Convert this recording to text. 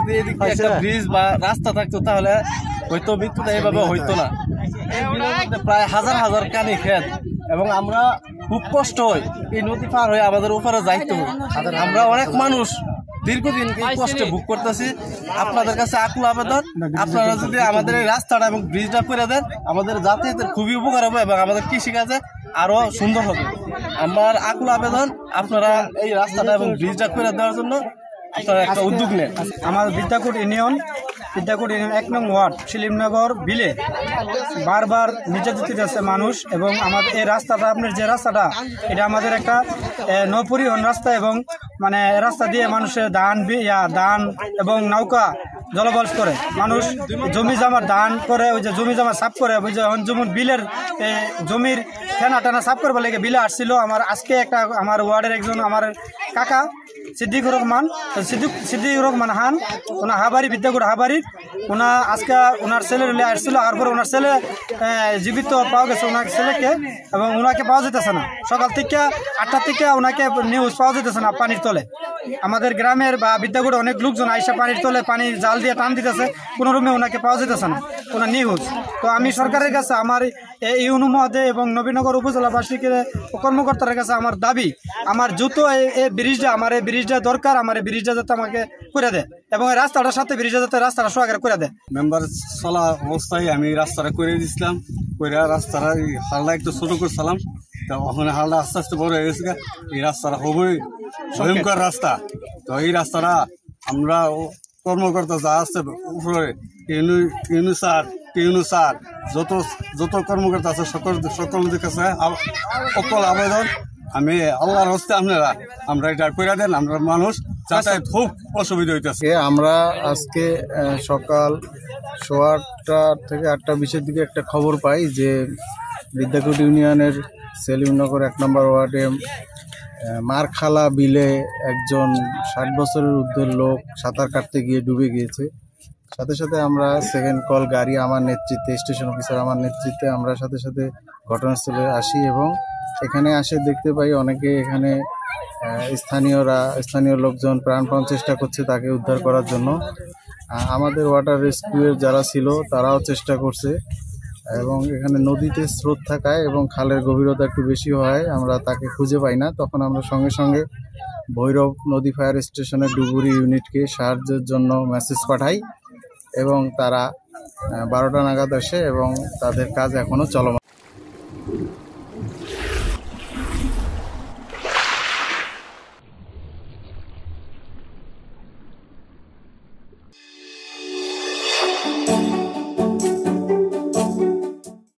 যদি এদিকে একটা ব্রিজ বা রাস্তা থাকতো তাহলে হয়তো মৃত্যুটা এইভাবে হইতো না। এই বিলের মধ্যে প্রায় হাজার হাজার কানি ক্ষেত এবং আমরা খুব কষ্ট হয় এই নদী পার হয়ে আমাদের উপরে যাইতে হয়। আমরা অনেক মানুষ দীর্ঘদিন এই কষ্টে ভোগ করতেছি। আপনাদের কাছে আকুল আবেদন, আপনারা যদি আমাদের এই রাস্তাটা এবং ব্রিজটা করে দেন আমাদের যাতায়াতের খুবই উপকার হবে এবং আমাদের কৃষিকাজে আরো সুন্দর হবে। আমার আকুল আবেদন আপনারা এই রাস্তাটা এবং ব্রিজটা করে দেওয়ার জন্য আপনারা একটা উদ্যোগ নেন। আমার বিদ্যাকুট ইউনিয়ন 1 নং ওয়ার্ড শিলিমনগর বিলে বারবার নির্যাতিত যাচ্ছে মানুষ এবং আমাদের এই রাস্তাটা, আপনার যে রাস্তাটা, এটা আমাদের একটা নৌপরিবহন রাস্তা এবং মানে রাস্তা দিয়ে মানুষের ধান এবং নৌকা জলবলস করে মানুষ জমি জমার ধান করে, ওই যে জমি জমা সাফ করে, ওই যে যেমন বিলের জমির ফেনা টানা সাফ করবার লেগে বিলে আসছিল। আজকে একটা আমার ওয়ার্ডের একজন আমার কাকা সিদ্দিকুর রহমান হান, ওনার হাবারি বিদ্যাকুট হাবারির, ওনা আজকে ওনার ছেলে আসছিল। তারপর ওনার ছেলে জীবিত পাওয়া গেছে ওনার ছেলেকে, এবং ওনাকে পাওয়া যেতেছে না। সকাল থেকে 8টা থেকে ওনাকে নিউজ পাওয়া যেতেছে না পানির তলে। আমাদের গ্রামের বা বিদ্যাকুটে অনেক লোকজন আইসা পানির তলে পানি জাল দিয়ে টান দিতেছে, কোনো রুমে ওনাকে পাওয়া যেতেছে না, ওনার নিউজ। তো আমি সরকারের কাছে, আমার ইউনু মহোদয় এবং নবীনগর উপজেলাবাসীকে কর্মকর্তার কাছে আমার দাবি, আমার দ্রুত এই ব্রিজটা, আমার এই ব্রিজটা দরকার, আমার এই ব্রিজটা যাতে আমাকে করে দেয় এবং এই রাস্তাটার সাথে ব্রিজটা যাতে রাস্তাটা সোয়াগার করে দেয়। মেম্বার চলা অবস্থায় আমি রাস্তাটা করে দিয়েছিলাম, করে রাস্তাটা হালটা একটু ছোট করছিলাম। তো ওখানে হালটা আস্তে আস্তে বড় হয়ে গেছে। এই রাস্তাটা খুবই ভয়ঙ্কর রাস্তা। তো এই রাস্তাটা আমরা কর্মকর্তা যা আছে উপরে ইউনু স্যার যত কর্মকর্তা আছে সকলদের কাছে অকল আবেদন, আমি আল্লাহর হস্তে আমরা এটা করে দেন। আমরা মানুষ যাতায়াত খুব অসুবিধা হইতেছে। আমরা আজকে সকাল 8:15 থেকে 8:20-এর দিকে একটা খবর পাই যে বিদ্যাকুট ইউনিয়নের সেলিমনগর 1 নম্বর ওয়ার্ডে মারখালা বিলে একজন 60 বছরের ঊর্ধ্বের লোক সাঁতার কাটতে গিয়ে ডুবে গিয়েছে। সাথে সাথে আমরা সেকেন্ড কল গাড়ি আমার নেতৃত্বে, স্টেশন অফিসার আমার নেতৃত্বে আমরা সাথে সাথে ঘটনাস্থলে আসি এবং এখানে আসে দেখতে পাই অনেকে এখানে স্থানীয় লোকজন প্রাণপণ চেষ্টা করছে তাকে উদ্ধার করার জন্য। আমাদের ওয়াটার রেস্কিউয়ের যারা ছিল তারাও চেষ্টা করছে এবং এখানে নদীতে স্রোত থাকায় এবং খালের গভীরতা একটু বেশি হয় আমরা তাকে খুঁজে পাই না। তখন আমরা সঙ্গে সঙ্গে ভৈরব নদী ফায়ার স্টেশনের ডুবুরি ইউনিটকে সাহায্যের জন্য মেসেজ পাঠাই এবং তারা 12টা নাগাদ আসে এবং তাদের কাজ এখনও চলমান।